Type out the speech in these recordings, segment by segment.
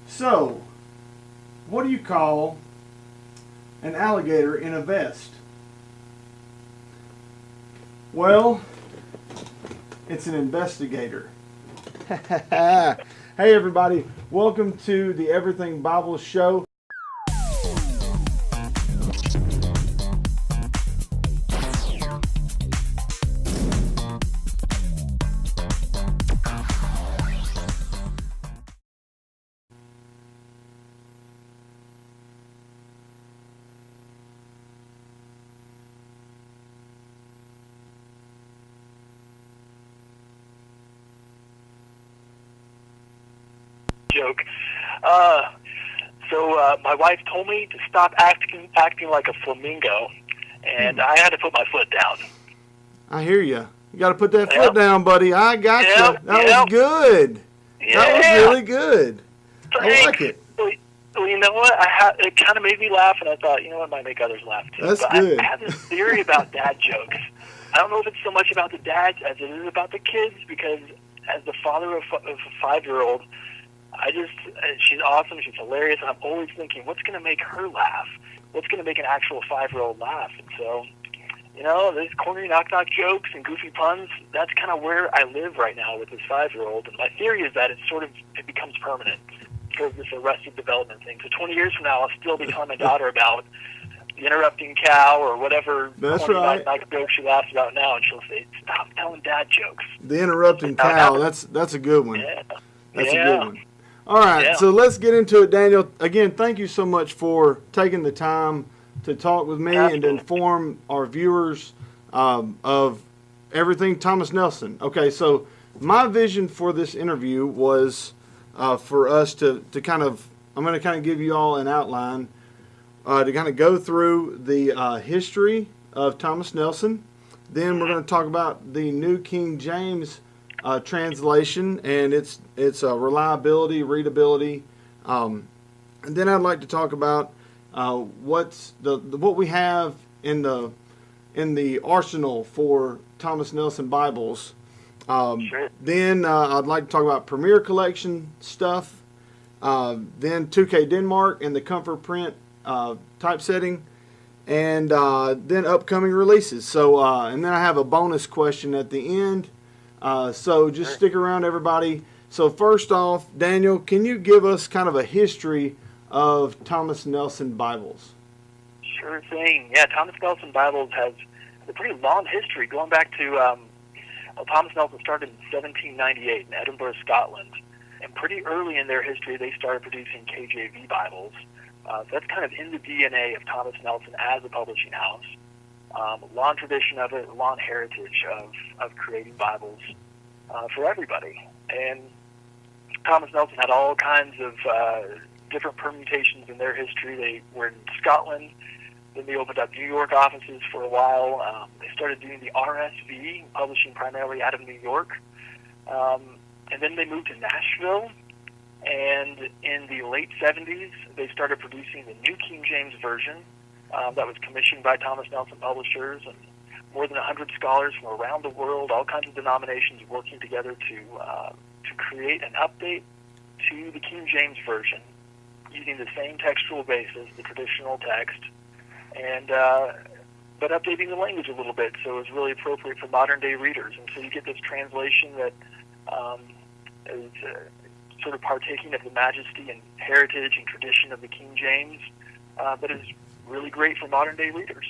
So, what do you call an alligator in a vest? Well, it's an investigator. Hey everybody, welcome to the Everything Bible Show. Joke. My wife told me to stop acting like a flamingo, and I had to put my foot down. I hear you. You got to put that foot down, buddy. I got you. That was good. Yeah. That was really good. I like it. Well, you know what? It kind of made me laugh, and I thought, you know what, might make others laugh too. That's good. I have this theory about dad jokes. I don't know if it's so much about the dads as it is about the kids, because as the father of a 5-year-old, she's awesome, she's hilarious, and I'm always thinking, what's going to make her laugh? What's going to make an actual 5-year-old laugh? And so, you know, these corny knock-knock jokes and goofy puns, that's kind of where I live right now with this 5-year-old. And my theory is that it becomes permanent for this Arrested Development thing. So 20 years from now, I'll still be telling my daughter about the interrupting cow or whatever corny knock-knock joke she laughs about now, and she'll say, stop telling dad jokes. The interrupting cow, that's a good one. Yeah. That's a good one. All right, so let's get into it, Daniel. Again, thank you so much for taking the time to talk with me and to inform our viewers of everything Thomas Nelson. Okay, so my vision for this interview was for us to kind of, I'm going to kind of give you all an outline to kind of go through the history of Thomas Nelson. Then we're going to talk about the New King James translation and its reliability, readability, and then I'd like to talk about what we have in the arsenal for Thomas Nelson Bibles. Sure. Then I'd like to talk about Premier Collection stuff. Then 2K Denmark and the Comfort Print typesetting, and then upcoming releases. So and then I have a bonus question at the end. So just stick around, everybody. So first off, Daniel, can you give us kind of a history of Thomas Nelson Bibles? Sure thing. Yeah, Thomas Nelson Bibles has a pretty long history, going back to Thomas Nelson started in 1798 in Edinburgh, Scotland. And pretty early in their history, they started producing KJV Bibles. So that's kind of in the DNA of Thomas Nelson as a publishing house. Long tradition of it, long heritage of creating Bibles for everybody. And Thomas Nelson had all kinds of different permutations in their history. They were in Scotland, then they opened up New York offices for a while. They started doing the RSV, publishing primarily out of New York. And then they moved to Nashville. And in the late 70s, they started producing the New King James Version. That was commissioned by Thomas Nelson Publishers, and more than 100 scholars from around the world, all kinds of denominations working together to create an update to the King James Version using the same textual basis, the traditional text, and but updating the language a little bit so it was really appropriate for modern day readers. And so you get this translation that is sort of partaking of the majesty and heritage and tradition of the King James, but is really great for modern day readers.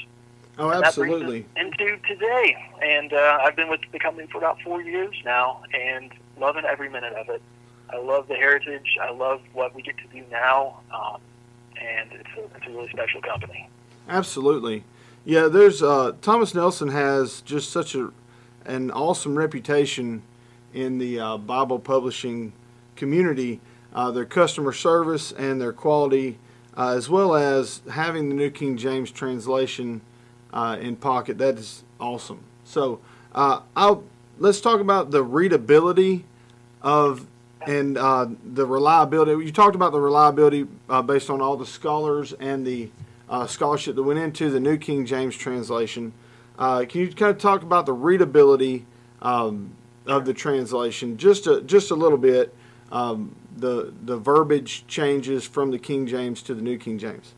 Oh, absolutely. And that brings us into today. And I've been with the company for about 4 years now and loving every minute of it. I love the heritage. I love what we get to do now. And it's a really special company. Absolutely. Yeah, there's Thomas Nelson has just such an awesome reputation in the Bible publishing community. Their customer service and their quality, as well as having the New King James translation in pocket. That is awesome. So let's talk about the readability of and the reliability. You talked about the reliability based on all the scholars and the scholarship that went into the New King James translation. Can you kind of talk about the readability of the translation just a little bit? the verbiage changes from the King James to the New King James?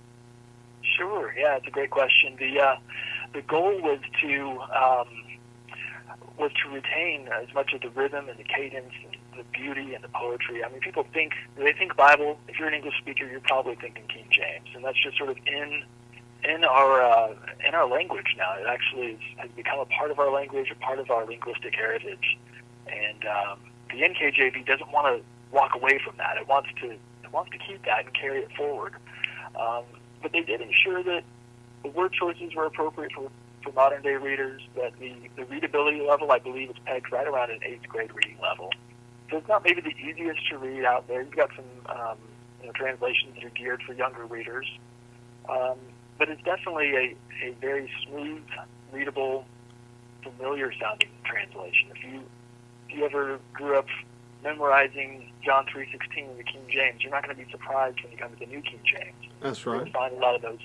Sure. Yeah, it's a great question. The goal was to retain as much of the rhythm and the cadence and the beauty and the poetry. I mean, people think Bible. If you're an English speaker, you're probably thinking King James, and that's just sort of in our language now. It actually has become a part of our language, a part of our linguistic heritage, and the NKJV doesn't want to walk away from that. It wants to keep that and carry it forward. But they did ensure that the word choices were appropriate for modern day readers, that the readability level, I believe, is pegged right around an 8th grade reading level. So it's not maybe the easiest to read out there. You've got some translations that are geared for younger readers. But it's definitely a very smooth, readable, familiar sounding translation. If you ever grew up memorizing John 3:16 in the King James, you're not going to be surprised when you come to the New King James. That's right. You'll find a lot of those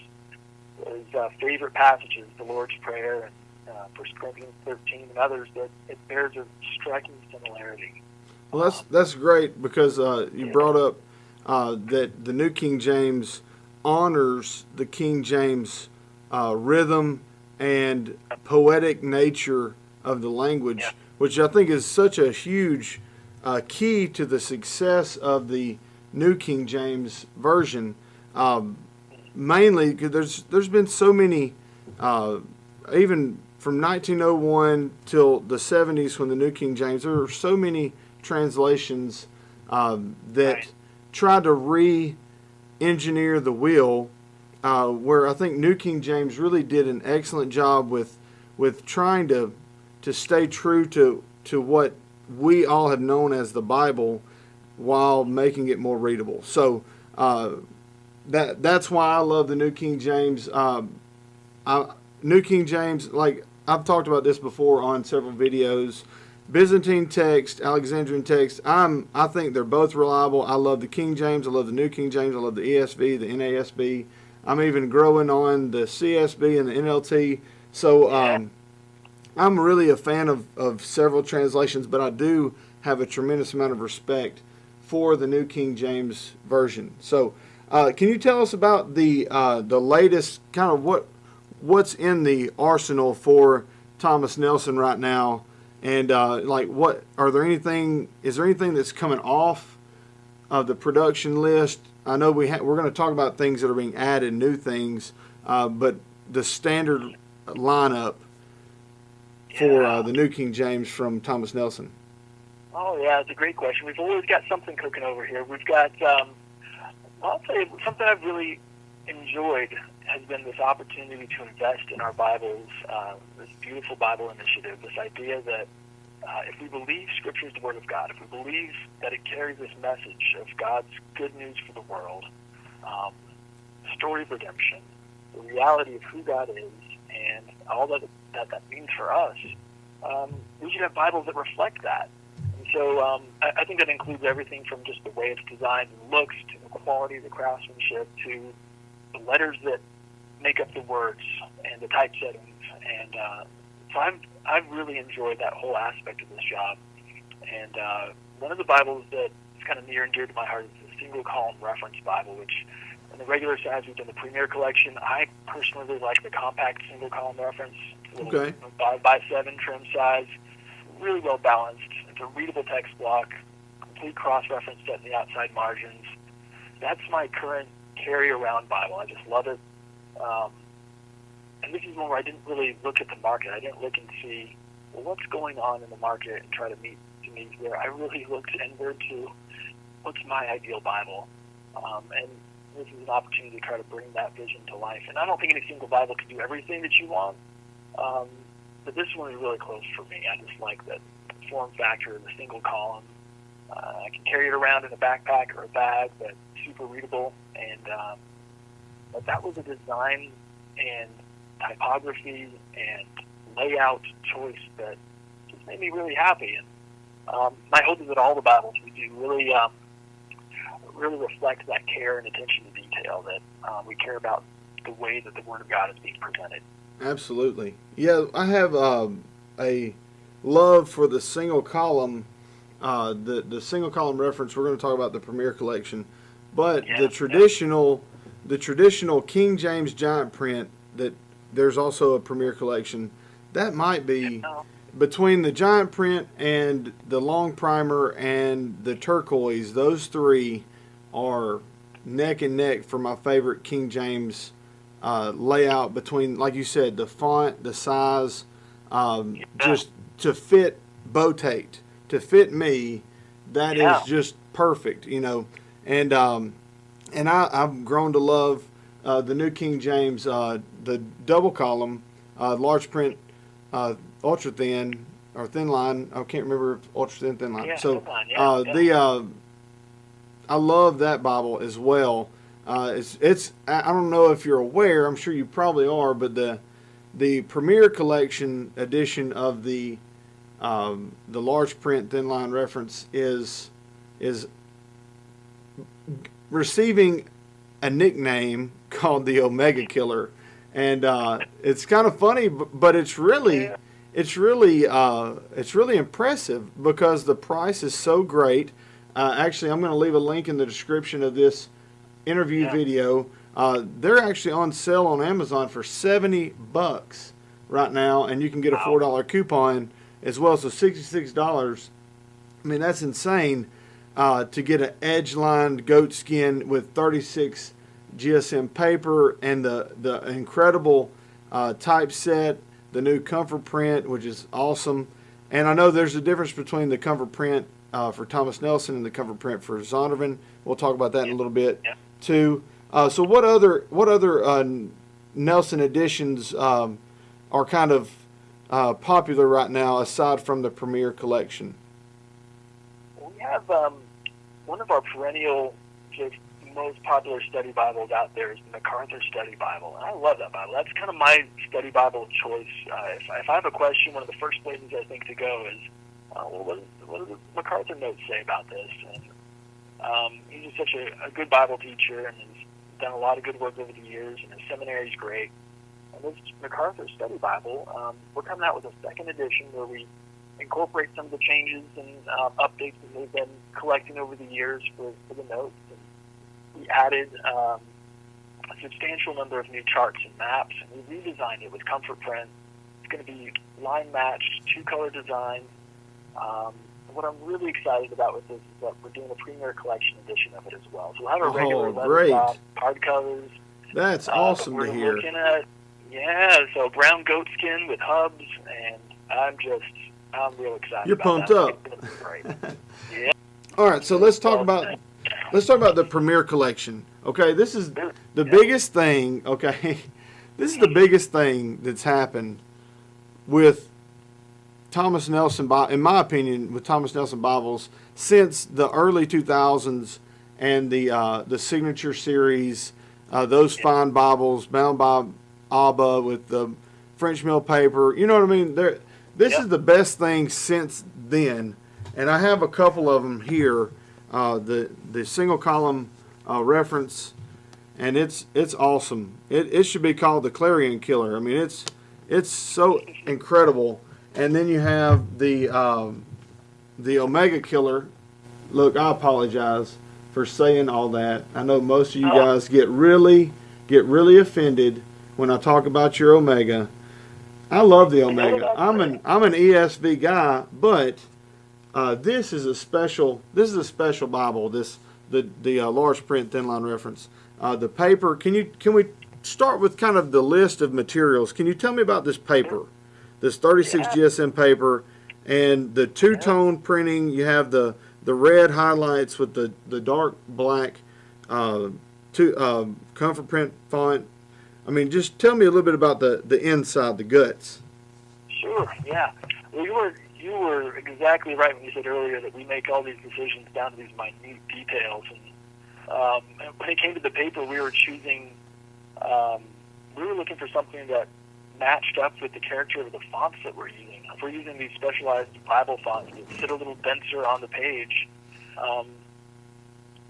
favorite passages, the Lord's Prayer and 1 Corinthians 13 and others, that it bears a striking similarity. Well, that's great, because you brought up that the New King James honors the King James rhythm and poetic nature of the language, which I think is such a huge key to the success of the New King James Version. Mainly because there's been so many, even from 1901 till the 70s when the New King James, there were so many translations that tried to re-engineer the wheel, where I think New King James really did an excellent job with trying to stay true to what we all have known as the Bible, while making it more readable. So that's why I love the New King James. New King James, like I've talked about this before on several videos, Byzantine text, Alexandrian text, I think they're both reliable. I love the King James, I love the New King James, I love the ESV, the NASB. I'm even growing on the CSB and the NLT. So I'm really a fan of several translations, but I do have a tremendous amount of respect for the New King James Version. So can you tell us about the latest, kind of what's in the arsenal for Thomas Nelson right now, and is there anything that's coming off of the production list? I know we're going to talk about things that are being added, new things, but the standard lineup for the New King James from Thomas Nelson. Oh yeah, it's a great question. We've always got something cooking over here. We've got I'll tell you, something I've really enjoyed has been this opportunity to invest in our Bibles, this beautiful Bible initiative, this idea that if we believe Scripture is the Word of God, if we believe that it carries this message of God's good news for the world, the story of redemption, the reality of who God is, and all that means for us, we should have Bibles that reflect that. And so I think that includes everything from just the way it's designed and looks, to the quality, the craftsmanship, to the letters that make up the words and the typesettings. And so I've really enjoyed that whole aspect of this job. And one of the Bibles that is kind of near and dear to my heart is the single column reference Bible, which in the regular size we've done the Premier Collection. I personally really like the compact single column reference. It's a little 5x7 trim size, really well balanced. It's a readable text block, complete cross-reference set in the outside margins. That's my current carry-around Bible. I just love it. And this is one where I didn't really look at the market. I didn't look and see, well, what's going on in the market and try to meet the needs there. I really looked inward to what's my ideal Bible. And this is an opportunity to try to bring that vision to life. And I don't think any single Bible can do everything that you want, but this one is really close for me. I just like the form factor, the single column. I can carry it around in a backpack or a bag, but super readable. And but that was a design and typography and layout choice that just made me really happy. And my hope is that all the Bibles we do really reflect that care and attention to detail, that we care about the way that the Word of God is being presented. Absolutely. Yeah, I have a love for the single column the single column reference. We're going to talk about the Premier Collection, but Yeah. the traditional King James giant print, that there's also a Premier Collection. That might be between the giant print and the long primer and the turquoise. Those three are neck and neck for my favorite King James layout, between, like you said, the font, the size, just to fit Botate, to fit me. That is just perfect, you know. And I've grown to love the New King James, the double column, large print, ultra thin or thin line. I can't remember if ultra thin line. So I love that Bible as well. It's I don't know if you're aware. I'm sure you probably are, but the Premier Collection edition of the large print thin line reference is receiving a nickname called the Omega Killer, and it's kind of funny, but it's really impressive because the price is so great. Actually, I'm going to leave a link in the description of this interview video. They're actually on sale on Amazon for $70 right now, and you can get a $4 coupon as well, so $66. I mean, that's insane to get an edge-lined goatskin with 36 GSM paper and the incredible typeset, the new comfort print, which is awesome. And I know there's a difference between the comfort print for Thomas Nelson and the comfort print for Zondervan. We'll talk about that in a little bit too. So what other Nelson editions are kind of popular right now aside from the Premier Collection? We have one of our perennial, just most popular study Bibles out there is the MacArthur Study Bible, and I love that Bible. That's kind of my study Bible of choice. If I have a question, one of the first places I think to go is, what do the MacArthur notes say about this? And he's just such a good Bible teacher, and he's done a lot of good work over the years, and his seminary is great. And this MacArthur Study Bible, we're coming out with a second edition where we incorporate some of the changes and updates that they've been collecting over the years for the notes. And we added a substantial number of new charts and maps, and we redesigned it with comfort print. It's going to be line matched, two-color design. What I'm really excited about with this is that we're doing a Premier Collection edition of it as well. So we'll have a regular leather hardcovers. That's awesome to hear. We're looking at, so brown goatskin with hubs, and I'm real excited. You're pumped up. It's gonna be great. All right, so let's talk about the Premier Collection. Okay, this is the biggest thing. Okay, this is the biggest thing that's happened with Thomas Nelson, in my opinion, with Thomas Nelson Bibles since the early 2000s and the Signature series, those fine Bibles bound by Abba with the French mill paper. You know what I mean? This is the best thing since then, and I have a couple of them here. The single column reference, and it's awesome. It should be called the Clarion Killer. I mean, it's so incredible. And then you have the Omega Killer. Look, I apologize for saying all that. I know most of you guys get really offended when I talk about your Omega. I love the Omega. I'm an ESV guy, but this is a special Bible. The large print thin line reference. The paper. Can we start with kind of the list of materials? Can you tell me about this paper? This 36 GSM paper and the two-tone printing. You have the red highlights with the dark black comfort print font. I mean, just tell me a little bit about the inside, the guts. Sure, yeah. Well, you were exactly right when you said earlier that we make all these decisions down to these minute details. And when it came to the paper, we were choosing, we were looking for something that matched up with the character of the fonts that we're using. If we're using these specialized Bible fonts that sit a little denser on the page,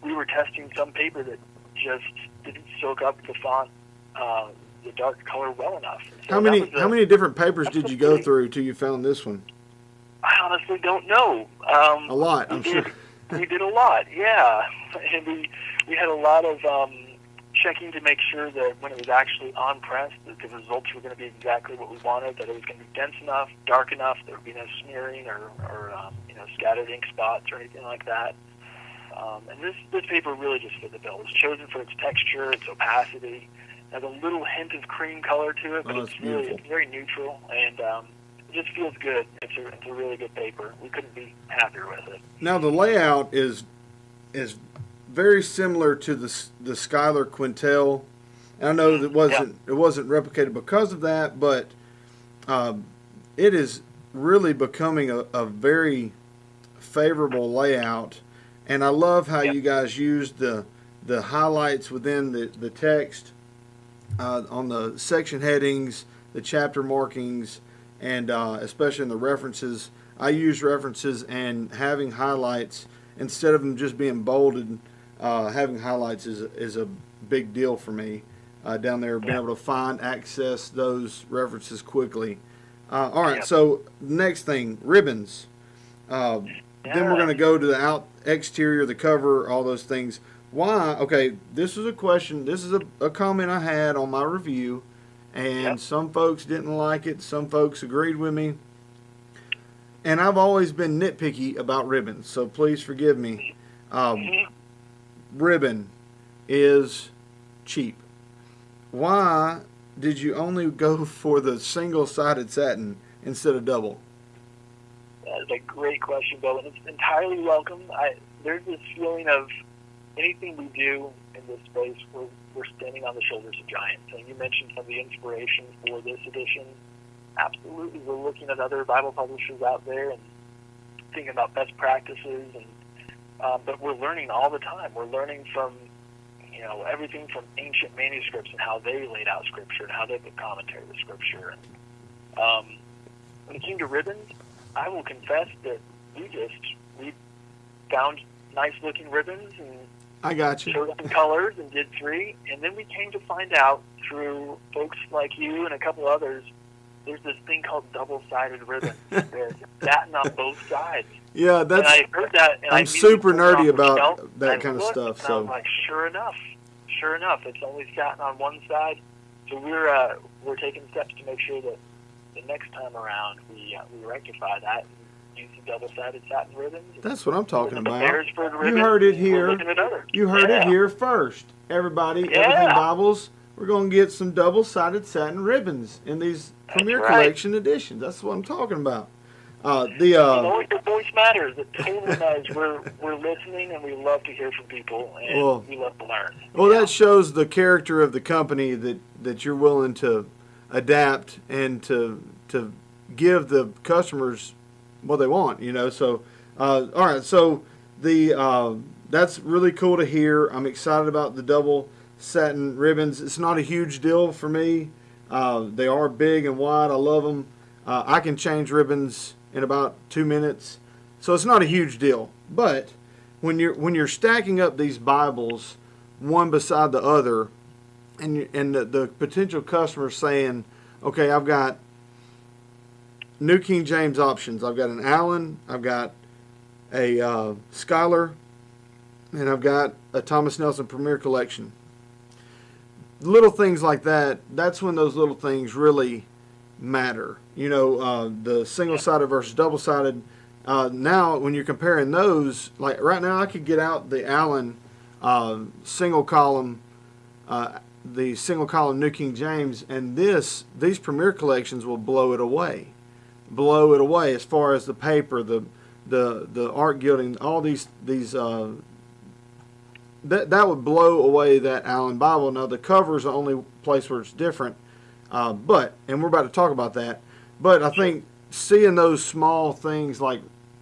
we were testing some paper that just didn't soak up the font, the dark color well enough. So how many different papers did you go through till you found this one? I honestly don't know. A lot, I'm sure. We did a lot, yeah. And we had a lot of checking to make sure that when it was actually on press, that the results were going to be exactly what we wanted, that it was going to be dense enough, dark enough, there would be no smearing or scattered ink spots or anything like that. And this paper really just fit the bill. It was chosen for its texture, its opacity. It has a little hint of cream color to it, but it's very neutral, and it just feels good. It's a really good paper. We couldn't be happier with it. Now the layout is very similar to the Schuyler Quintel. And I know that it wasn't replicated because of that, but it is really becoming a very favorable layout. And I love how you guys used the highlights within the text on the section headings, the chapter markings, and especially in the references. I use references, and having highlights instead of them just being bolded. Having highlights is a big deal for me down there, being able to access those references quickly. All right, so next thing, ribbons. Then we're going to go to the exterior, the cover, all those things. Why? Okay, this is a question. This is a comment I had on my review, and some folks didn't like it. Some folks agreed with me. And I've always been nitpicky about ribbons, so please forgive me. Ribbon is cheap. Why did you only go for the single-sided satin instead of double? That is a great question, Bill, and it's entirely welcome. There's this feeling of anything we do in this space, we're standing on the shoulders of giants. And you mentioned some of the inspiration for this edition. Absolutely, we're looking at other Bible publishers out there and thinking about best practices, and but we're learning all the time. We're learning from everything from ancient manuscripts and how they laid out Scripture and how they put commentary to Scripture. And when it came to ribbons, I will confess that we found nice-looking ribbons and I got you. Showed some colors and did 3, and then we came to find out through folks like you and a couple others, there's this thing called double-sided ribbon. There's satin on both sides. Yeah, that's. And I heard that, and I'm super nerdy about that kind of stuff. So I was like, sure enough, it's only satin on one side. So we're taking steps to make sure that the next time around we rectify that. Using double-sided satin ribbons. That's what I'm talking about. You heard it here. You heard it here first. Everybody, Everything Bibles, we're going to get some double-sided satin ribbons in these Premier Collection editions. That's what I'm talking about. Your voice matters. It totally does. We're listening, and we love to hear from people, and we love to learn. Well, that shows the character of the company that you're willing to adapt and to give the customers what they want, So, all right. So that's really cool to hear. I'm excited about the double satin ribbons. It's not a huge deal for me. They are big and wide. I love them. I can change ribbons in about 2 minutes, so it's not a huge deal. But when you're stacking up these Bibles one beside the other, and the potential customer saying, okay, I've got New King James options. I've got an Allen, I've got a Schuyler, and I've got a Thomas Nelson Premier Collection. Little things like that, that's when those little things really matter. The single-sided versus double-sided. Now, when you're comparing those, like right now I could get out the Allen single-column, the single-column New King James, and these Premier Collections will blow it away as far as the paper, the art gilding, all these that would blow away that Allen Bible. Now the cover is the only place where it's different, and we're about to talk about that. But I think seeing those small things like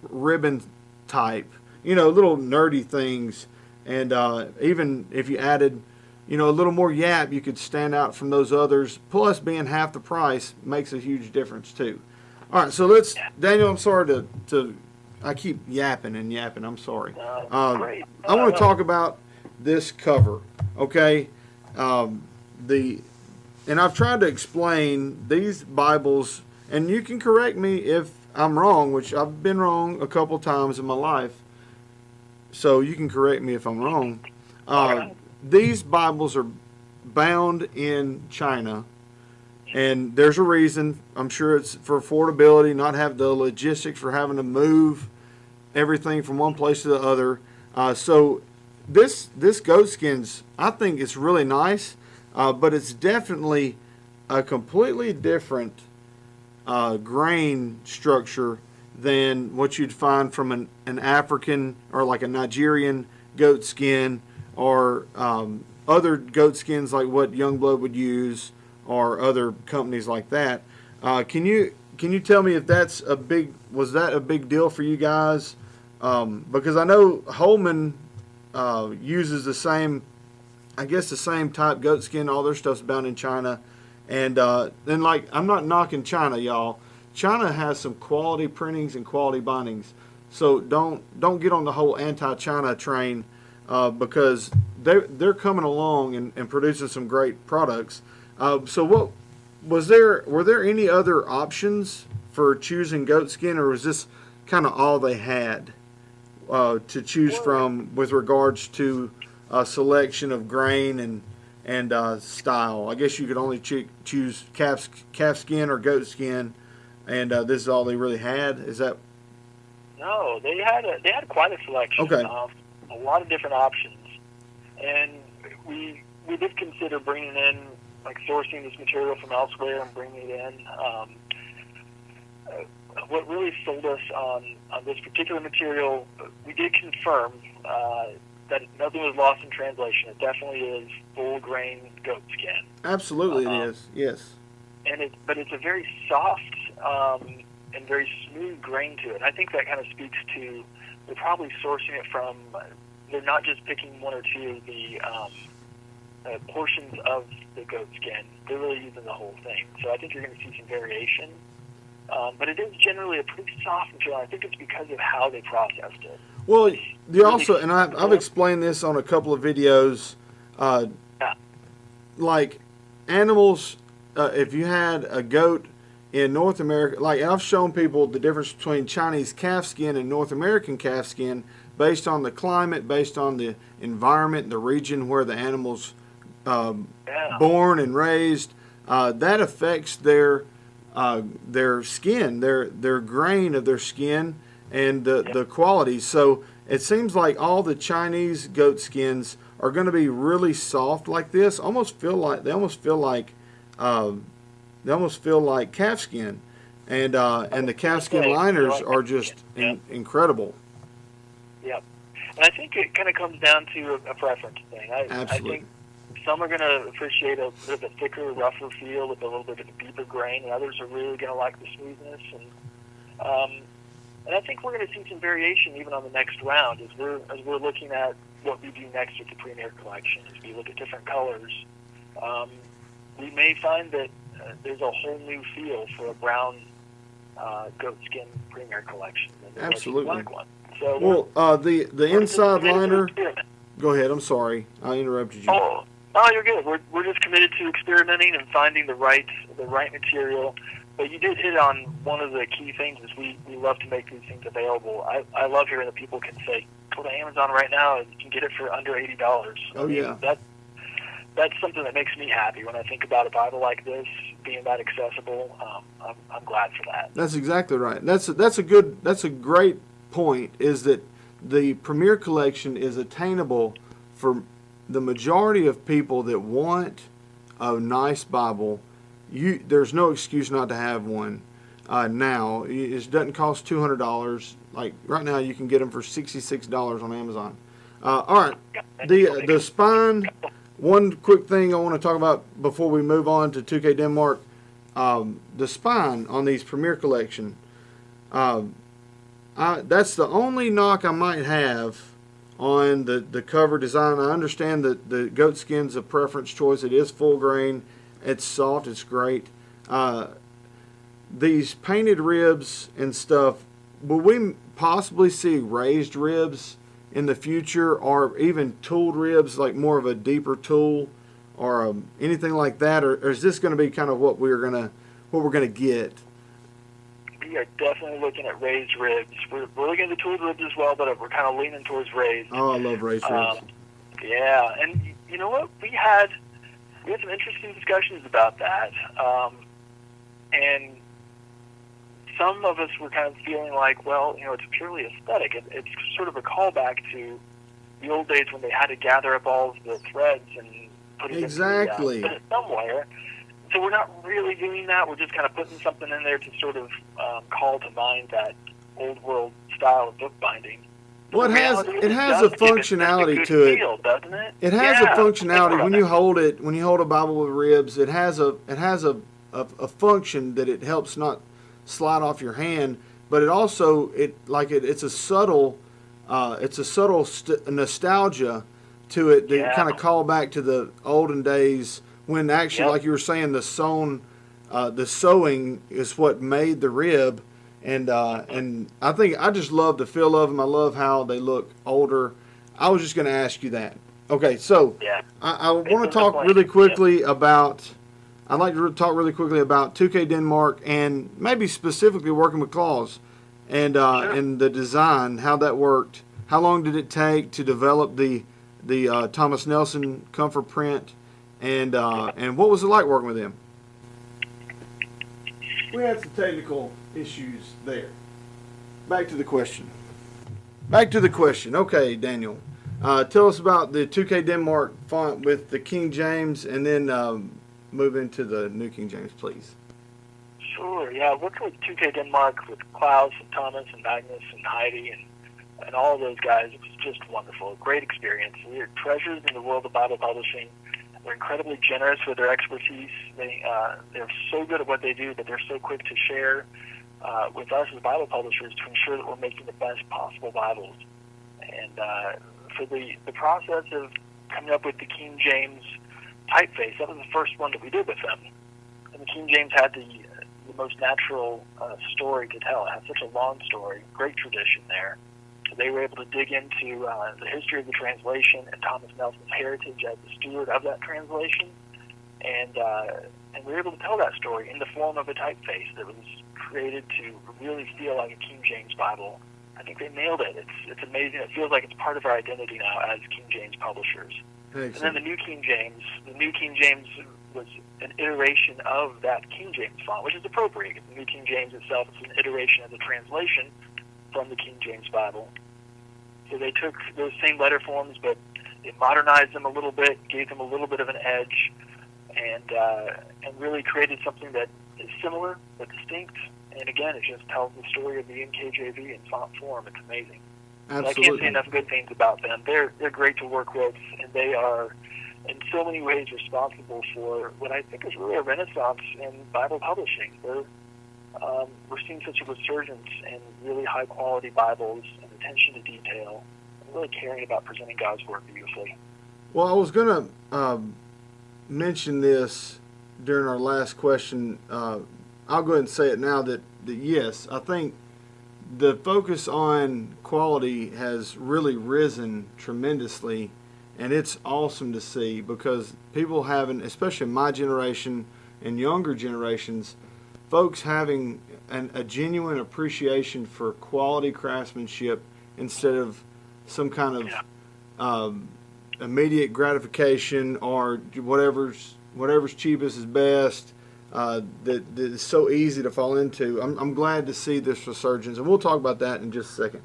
ribbon type, little nerdy things, and even if you added, a little more yap, you could stand out from those others. Plus, being half the price makes a huge difference too. All right, so Daniel, I'm sorry I keep yapping and yapping. I'm sorry. Great. I want to talk about this cover, okay? And I've tried to explain these Bibles, and you can correct me if I'm wrong, which I've been wrong a couple times in my life, so you can correct me if I'm wrong. These Bibles are bound in China, and there's a reason. I'm sure it's for affordability, not have the logistics for having to move everything from one place to the other. So this goatskin's, I think it's really nice, but it's definitely a completely different grain structure than what you'd find from an African or like a Nigerian goat skin, or other goat skins like what Youngblood would use, or other companies like that. Can you tell me if was that a big deal for you guys? Because I know Holman uses the same type goat skin. All their stuff's bound in China, and then, like, I'm not knocking China, y'all. China has some quality printings and quality bindings, so don't get on the whole anti-China train, because they're coming along and producing some great products. So what were there any other options for choosing goat skin, or was this kind of all they had to choose from with regards to selection of grain and style? I guess you could only choose calf skin or goat skin, and this is all they really had. Is that? No, they had quite a selection. Okay. A lot of different options, and we did consider bringing in, like, sourcing this material from elsewhere and bringing it in. What really sold us on this particular material, we did confirm that nothing was lost in translation. It definitely is full grain goat skin. Absolutely, it is. Yes. But it's a very soft and very smooth grain to it. And I think that kind of speaks to, they're probably sourcing it from, they're not just picking one or two of the portions of the goat skin. They're really using the whole thing. So I think you're going to see some variation. But it is generally a pretty soft material. I think it's because of how they processed it. Well, you also, and I've explained this on a couple of videos, like animals, if you had a goat in North America, like I've shown people the difference between Chinese calf skin and North American calf skin based on the climate, based on the environment, the region where the animal's born and raised. That affects their skin, their grain of their skin, and the quality. So it seems like all the Chinese goat skins are going to be really soft like this. They almost feel like calf skin, and the calf skin liners are just incredible. Yep, and I think it kind of comes down to a preference thing. Absolutely. I think some are going to appreciate a bit of a thicker, rougher feel with a little bit of a deeper grain, and others are really going to like the smoothness. And I think we're going to see some variation even on the next round as we're looking at what we do next with the Premier Collection. As we look at different colors, we may find that there's a whole new feel for a brown goatskin Premier Collection than there was a black one. So the inside liner. Go ahead. I'm sorry, I interrupted you. Oh, you're good. We're just committed to experimenting and finding the right material. But you did hit on one of the key things is we love to make these things available. I love hearing that people can say, go to Amazon right now and you can get it for under $80. Oh, yeah. That's something that makes me happy when I think about a Bible like this being that accessible. I'm glad for that. That's exactly right. That's a great point, is that the Premier Collection is attainable for the majority of people that want a nice Bible. There's no excuse not to have one now. It doesn't cost $200. Like right now, you can get them for $66 on Amazon. All right, the spine. One quick thing I want to talk about before we move on to 2K Denmark. The spine on these Premier Collection. That's the only knock I might have on the cover design. I understand that the goat skin's a preference choice. It is full grain. It's soft. It's great. These painted ribs and stuff, will we possibly see raised ribs in the future, or even tooled ribs, like more of a deeper tool, or anything like that? Or is this going to be kind of what we're gonna get? we are definitely looking at raised ribs. We're looking at the tooled ribs as well, but we're kind of leaning towards raised. Oh, I love raised ribs. Yeah, and you know what? We had some interesting discussions about that, and some of us were kind of feeling like, well, it's purely aesthetic. It's sort of a callback to the old days when they had to gather up all of the threads and put it exactly in somewhere. So we're not really doing that. We're just kind of putting something in there to sort of call to mind that old world style of bookbinding. Well, it has a functionality to it, feel, doesn't it? It has a functionality when you hold a Bible with ribs. It has a function that it helps not slide off your hand, but it also it's a subtle nostalgia to it that kind of call back to the olden days when actually, like you were saying, the sewing is what made the rib. And I think I just love the feel of them. I love how they look older. I was just going to ask you that. Okay, so I want to talk really quickly about. I'd like to talk really quickly about 2K Denmark and maybe specifically working with claws and the design, how that worked. How long did it take to develop the Thomas Nelson comfort print, and what was it like working with them? We had some technical issues there. Back to the question. Okay, Daniel. Tell us about the 2K Denmark font with the King James, and then move into the New King James, please. Sure, yeah. Working with 2K Denmark, with Klaus and Thomas and Magnus and Heidi and all of those guys, it was just wonderful. Great experience. We are treasures in the world of Bible publishing. They're incredibly generous with their expertise. They're so good at what they do that they're so quick to share with us as Bible publishers to ensure that we're making the best possible Bibles. And for the process of coming up with the King James typeface, that was the first one that we did with them. And the King James had the most natural story to tell. It had such a long story, great tradition there. So they were able to dig into the history of the translation and Thomas Nelson's heritage as the steward of that translation. And we were able to tell that story in the form of a typeface that was created to really feel like a King James Bible. I think they nailed it. It's amazing. It feels like it's part of our identity now as King James publishers. Excellent. And then the New King James was an iteration of that King James font, which is appropriate. The New King James itself is an iteration of the translation from the King James Bible. So they took those same letter forms, but they modernized them a little bit, gave them a little bit of an edge, and really created something that is similar but distinct. And again, it just tells the story of the NKJV in font form. It's amazing. Absolutely. So I can't say enough good things about them. They're great to work with, and they are in so many ways responsible for what I think is really a renaissance in Bible publishing. We're seeing such a resurgence in really high-quality Bibles and attention to detail, and really caring about presenting God's Word beautifully. Well, I was going to mention this during our last question. I'll go ahead and say it now that yes, I think the focus on quality has really risen tremendously, and it's awesome to see because people having, especially my generation and younger generations, folks having a genuine appreciation for quality craftsmanship instead of some kind of immediate gratification or whatever's cheapest is best. That is so easy to fall into. I'm glad to see this resurgence, and we'll talk about that in just a second.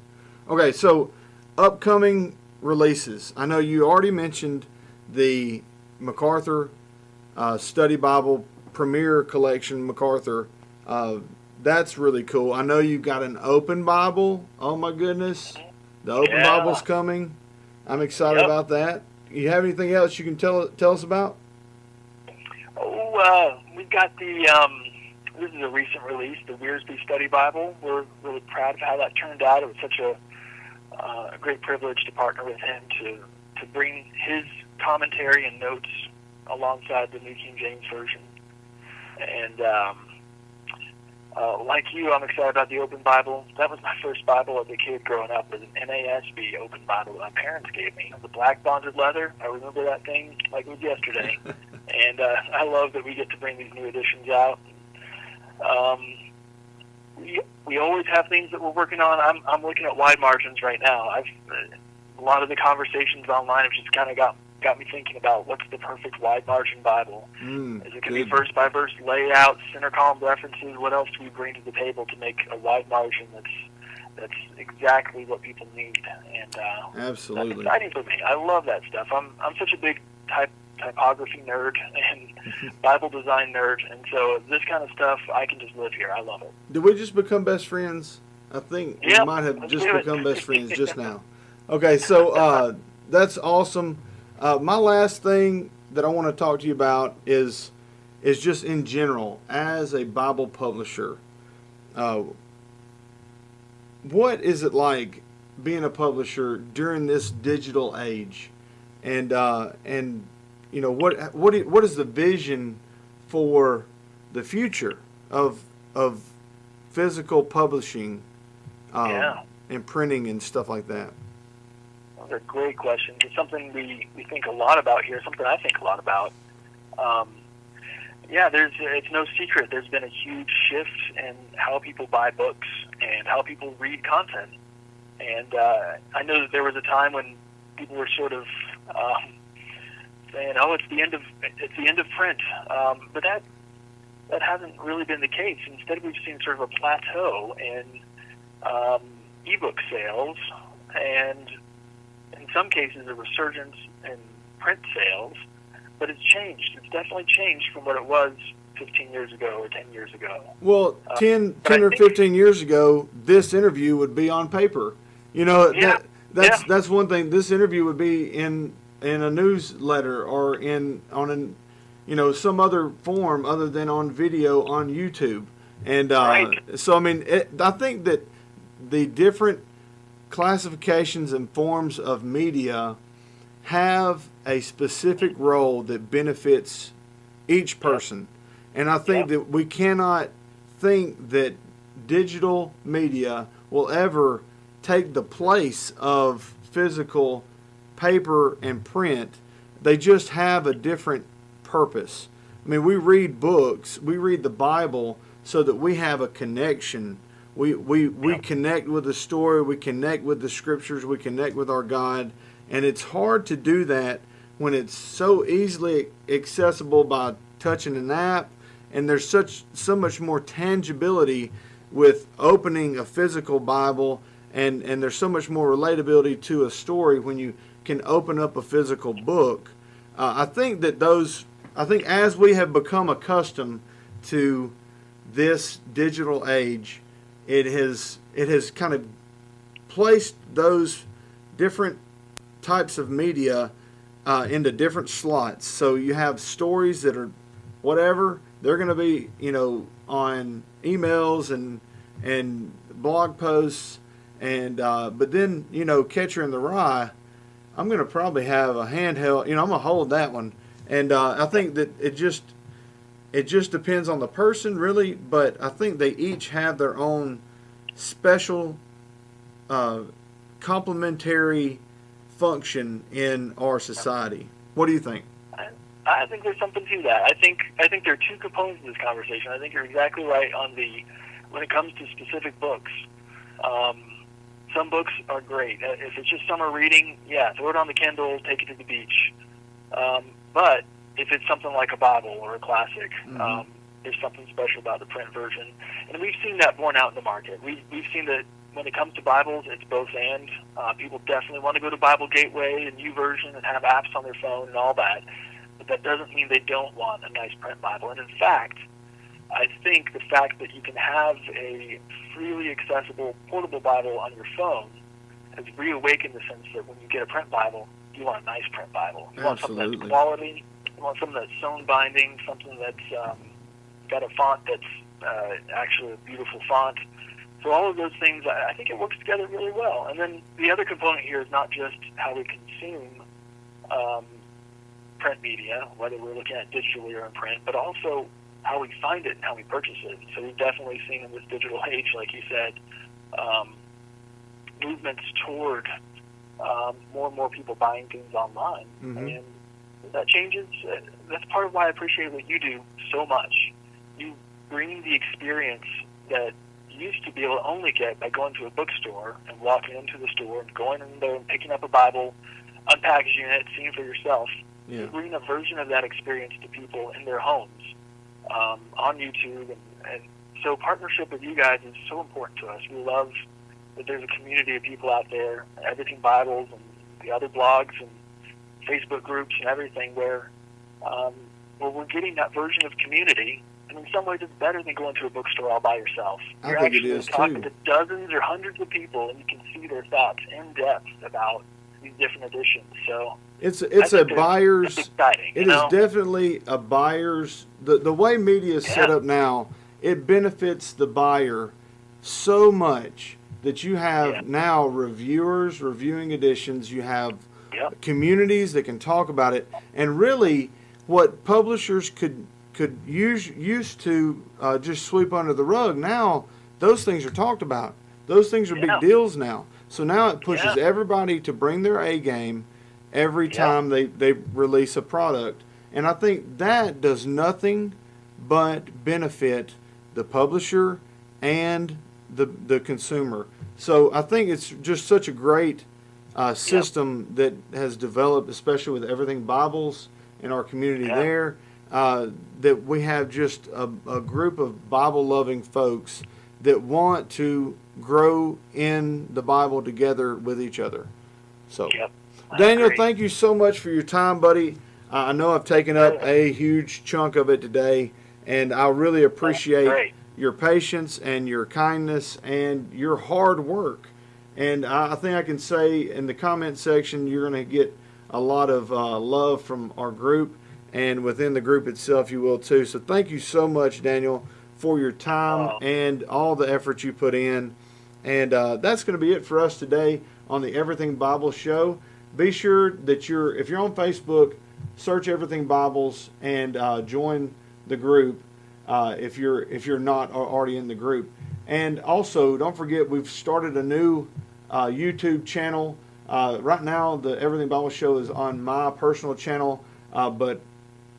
Okay, so upcoming releases. I know you already mentioned the MacArthur Study Bible Premier Collection, MacArthur. That's really cool. I know you've got an open Bible. Oh my goodness, the open Bible's coming. I'm excited about that. You have anything else you can tell us about? We've got this is a recent release, the Wiersbe Study Bible. We're really proud of how that turned out. It was such a great privilege to partner with him to bring his commentary and notes alongside the New King James Version. And like you, I'm excited about the Open Bible. That was my first Bible as a kid growing up. It was an NASB Open Bible that my parents gave me. The black bonded leather, I remember that thing like it was yesterday. And I love that we get to bring these new editions out. we always have things that we're working on. I'm looking at wide margins right now. A lot of the conversations online have just kind of got me thinking about what's the perfect wide margin Bible. Is it going to be verse by verse layout, center column references? What else do we bring to the table to make a wide margin that's exactly what people need? And absolutely, that's exciting for me. I love that stuff. I'm such a big typography nerd and Bible design nerd, and so this kind of stuff, I can just live here. I love it. Did we just become best friends? I think we might have just become best friends just now. Okay, so that's awesome. My last thing that I want to talk to you about is just in general, as a Bible publisher, what is it like being a publisher during this digital age, and you know, what is the vision for the future of physical publishing and printing and stuff like that? Those are great questions. It's something we think a lot about here, something I think a lot about. It's no secret there's been a huge shift in how people buy books and how people read content. And I know that there was a time when people were sort of saying, "Oh, it's the end of print," but that hasn't really been the case. Instead, we've seen sort of a plateau in ebook sales, and in some cases, a resurgence in print sales. But it's changed. It's definitely changed from what it was 15 years ago or 10 years ago. Well, 10 or 15 years ago, this interview would be on paper. You know, that's one thing. This interview would be in a newsletter or on some other form other than on video on YouTube. And so, I mean, I think that the different classifications and forms of media have a specific role that benefits each person. And I think that we cannot think that digital media will ever take the place of physical paper and print. They just have a different purpose. I mean, we read books, we read the Bible so that we have a connection. We connect with the story, we connect with the scriptures, we connect with our God. And it's hard to do that when it's so easily accessible by touching an app, and there's so much more tangibility with opening a physical Bible, and there's so much more relatability to a story when you can open up a physical book. I think as we have become accustomed to this digital age, it has kind of placed those different types of media into different slots. So you have stories that are whatever, they're going to be, on emails and blog posts, and but then, Catcher in the Rye, I'm going to probably have a handheld, I'm going to hold that one. And I think that it just depends on the person, really, but I think they each have their own special complementary function in our society. What do you think? I think there's something to that. I think there are two components to this conversation. I think you're exactly right when it comes to specific books. Some books are great. If it's just summer reading, throw it on the Kindle, take it to the beach. But if it's something like a Bible or a classic, there's something special about the print version. And we've seen that borne out in the market. We've seen that when it comes to Bibles, it's both and. People definitely want to go to Bible Gateway, the new version, and have apps on their phone and all that. But that doesn't mean they don't want a nice print Bible. And in fact, I think the fact that you can have a freely accessible portable Bible on your phone has reawakened the sense that when you get a print Bible, you want a nice print Bible. You want something that's quality. You want something that's sewn binding, something that's got a font that's actually a beautiful font. So all of those things, I think it works together really well. And then the other component here is not just how we consume print media, whether we're looking at digitally or in print, but also how we find it and how we purchase it. So we've definitely seen in this digital age, like you said, movements toward more and more people buying things online. And that changes. That's part of why I appreciate what you do so much. You bring the experience that used to be able to only get by going to a bookstore and walking into the store and going in there and picking up a Bible, unpackaging it, seeing for yourself. Yeah. Bringing a version of that experience to people in their homes on YouTube. And so partnership with you guys is so important to us. We love that there's a community of people out there, Everything Bibles and the other blogs and Facebook groups and everything where we're getting that version of community. And in some ways, it's better than going to a bookstore all by yourself. I think it is, talking to dozens or hundreds of people, and you can see their thoughts in depth about these different editions. So it's a buyer's. It's exciting, it is definitely a buyer's. The way media is set up now, it benefits the buyer so much that you have now reviewers reviewing editions. You have communities that can talk about it, and really, what publishers could used to just sweep under the rug. Now those things are talked about. Those things are big deals now. So now it pushes everybody to bring their A game every time they release a product. And I think that does nothing but benefit the publisher and the consumer. So I think it's just such a great system that has developed, especially with Everything Bibles in our community there. That we have just a group of Bible-loving folks that want to grow in the Bible together with each other. So, Daniel, thank you so much for your time, buddy. I know I've taken up a huge chunk of it today, and I really appreciate your patience and your kindness and your hard work. And I think I can say in the comment section you're going to get a lot of love from our group. And within the group itself, you will too. So thank you so much, Daniel, for your time and all the effort you put in. And that's going to be it for us today on the Everything Bible Show. Be sure that if you're on Facebook, search Everything Bibles and join the group if you're not already in the group. And also, don't forget, we've started a new YouTube channel. Right now, the Everything Bible Show is on my personal channel, but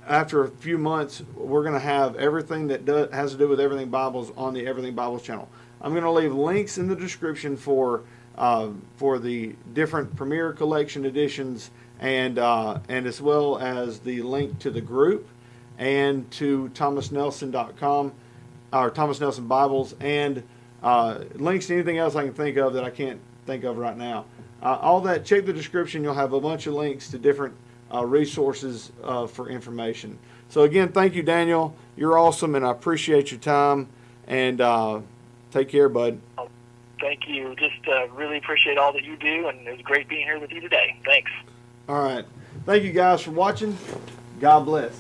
after a few months, we're going to have everything that has to do with Everything Bibles on the Everything Bibles channel. I'm going to leave links in the description for the different Premier Collection editions and as well as the link to the group and to thomasnelson.com or Thomas Nelson Bibles and links to anything else I can think of that I can't think of right now. All that, check the description. You'll have a bunch of links to different resources for information. So again, thank you, Daniel. You're awesome, and I appreciate your time. And take care, bud. Thank you. Just really appreciate all that you do, and it was great being here with you today. Thanks. All right. Thank you guys for watching. God bless.